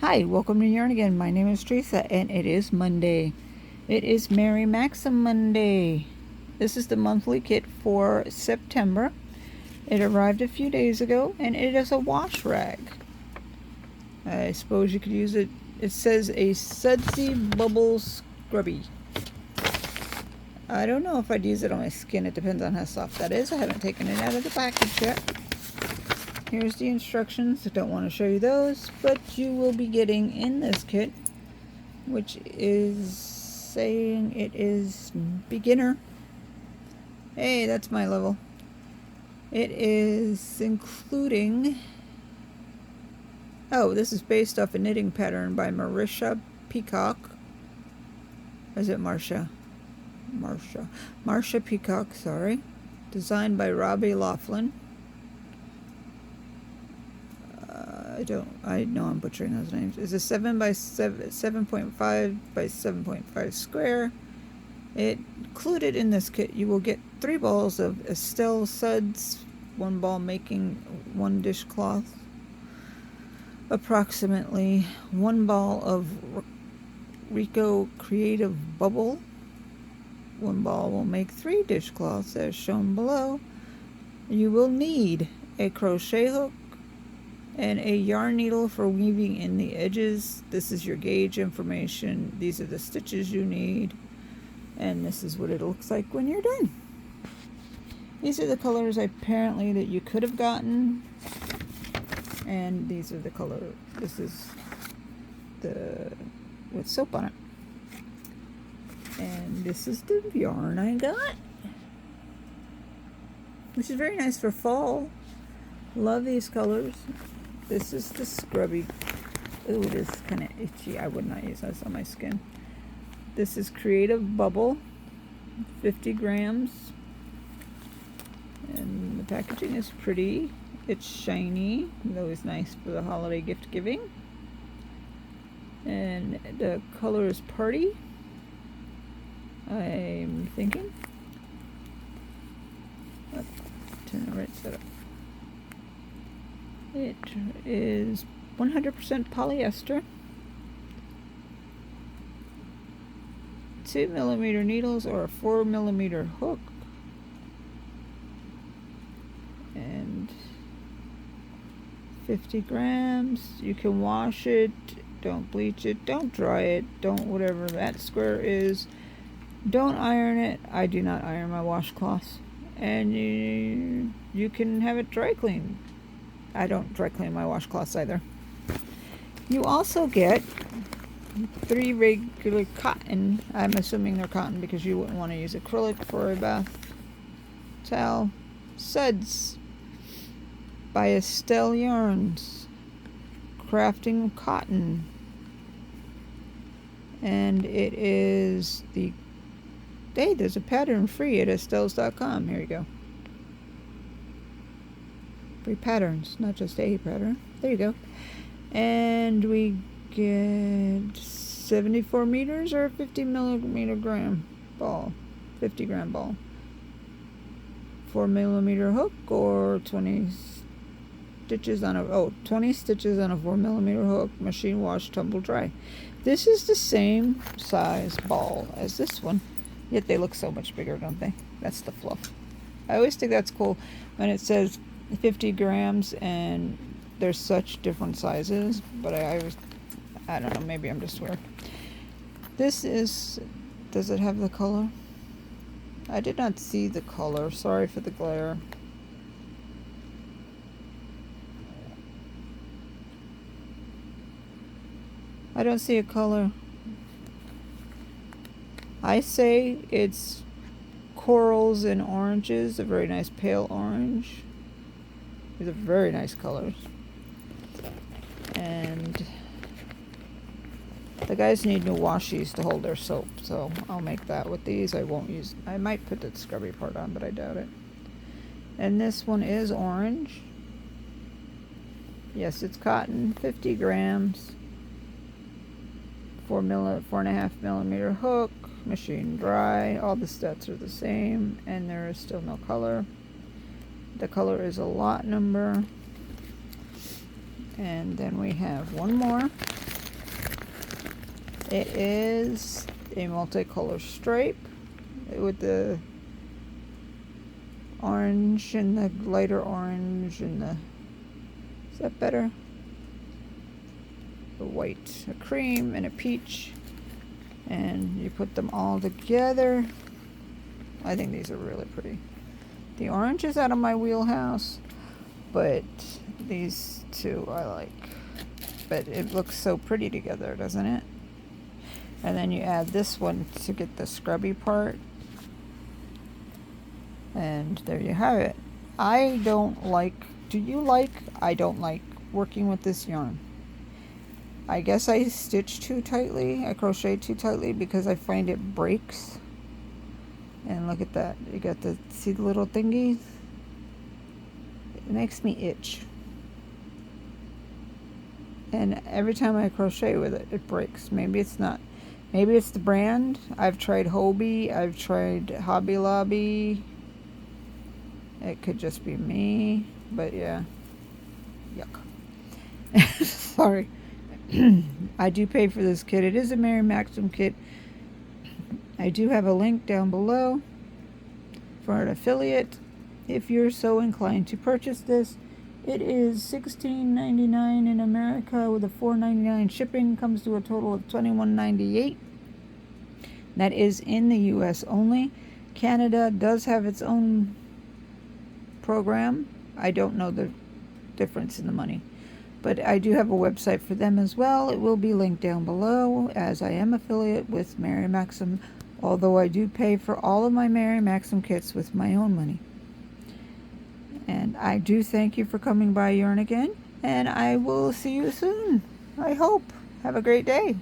Hi, welcome to Yarn Again. My name is Teresa and it is Monday. It is Merry Maxim Monday. This is the monthly kit for September. It arrived a few days ago and it is a wash rag. I suppose you could use it. It says a sudsy bubble scrubby. I don't know if I'd use it on my skin. It depends on how soft that is. I haven't taken it out of the package yet. Here's the instructions. I don't want to show you those, but you will be getting in this kit, which is saying it is beginner. Hey, that's my level. It is including, oh, this is based off a knitting pattern by Marisha Peacock. Or is it Marsha? Marsha Peacock, sorry. Designed by Robbie Laughlin. I know I'm butchering those names. It's a 7 by 7.5 by 7.5 square. Included in this kit, you will get 3 balls of Estelle suds, 1 ball making 1 dishcloth, approximately 1 ball of Rico Creative Bubble. 1 ball will make 3 dishcloths as shown below. You will need a crochet hook and a yarn needle for weaving in the edges. This is your gauge information. These are the stitches you need. And this is what it looks like when you're done. These are the colors apparently that you could have gotten. And these are the color. This is the with soap on it. And this is the yarn I got, which is very nice for fall. Love these colors. This is the scrubby. Ooh, it is kind of itchy. I would not use this on my skin. This is Creative Bubble, 50 grams. And the packaging is pretty. It's shiny. It's always nice for the holiday gift giving. And the color is Party. I'm thinking. Oh, turn the right side up. It is 100% polyester. 2mm needles or a 4mm hook. And 50 grams. You can wash it. Don't bleach it. Don't dry it. Don't whatever that square is. Don't iron it. I do not iron my washcloths. And you can have it dry cleaned. I don't dry clean my washcloths either. You also get 3 regular cotton. I'm assuming they're cotton because you wouldn't want to use acrylic for a bath towel. Suds by Estelle Yarns. Crafting Cotton. And it is the, hey, there's a pattern free at estelles.com. Here you go. Free patterns, not just a pattern. There you go. And we get 74 meters or a 50mm gram ball. 50 gram ball. 4mm hook or 20 stitches on a 20 stitches on a 4mm hook. Machine wash, tumble dry. This is the same size ball as this one, yet they look so much bigger, don't they? That's the fluff. I always think that's cool when it says 50 grams and there's such different sizes, but I don't know, maybe I'm just weird. This is, does it have the color? I did not see the color. Sorry for the glare. I don't see a color. I say it's corals and oranges, a very nice pale orange. These are very nice colors. And the guys need new washies to hold their soap, so I'll make that with these. I won't use, I might put the scrubby part on, but I doubt it. And this one is orange. Yes, it's cotton, 50 grams. 4.5mm hook, machine dry. All the stats are the same, and there is still no color. The color is a lot number. And then we have one more. It is a multicolor stripe with the orange and the lighter orange and the, is that better? A white, a cream, and a peach. And you put them all together. I think these are really pretty. The orange is out of my wheelhouse, but these two I like. But it looks so pretty together, doesn't it? And then you add this one to get the scrubby part. And there you have it. I don't like, do you like? I don't like working with this yarn. I guess I stitch too tightly, I crochet too tightly because I find it breaks. And look at that, you got the, see the little thingies? It makes me itch. And every time I crochet with it, it breaks. Maybe it's not, maybe it's the brand. I've tried Hobie, I've tried Hobby Lobby. It could just be me, but yeah, yuck. Sorry. I do pay for this kit. It is a Mary Maxim kit. I do have a link down below for an affiliate if you're so inclined to purchase this. It is $16.99 in America with a $4.99 shipping. Comes to a total of $21.98. That is in the US only. Canada does have its own program. I don't know the difference in the money, but I do have a website for them as well. It will be linked down below, as I am affiliate with Mary Maxim, although I do pay for all of my Mary Maxim kits with my own money. And I do thank you for coming by Yarn Again, and I will see you soon, I hope. Have a great day.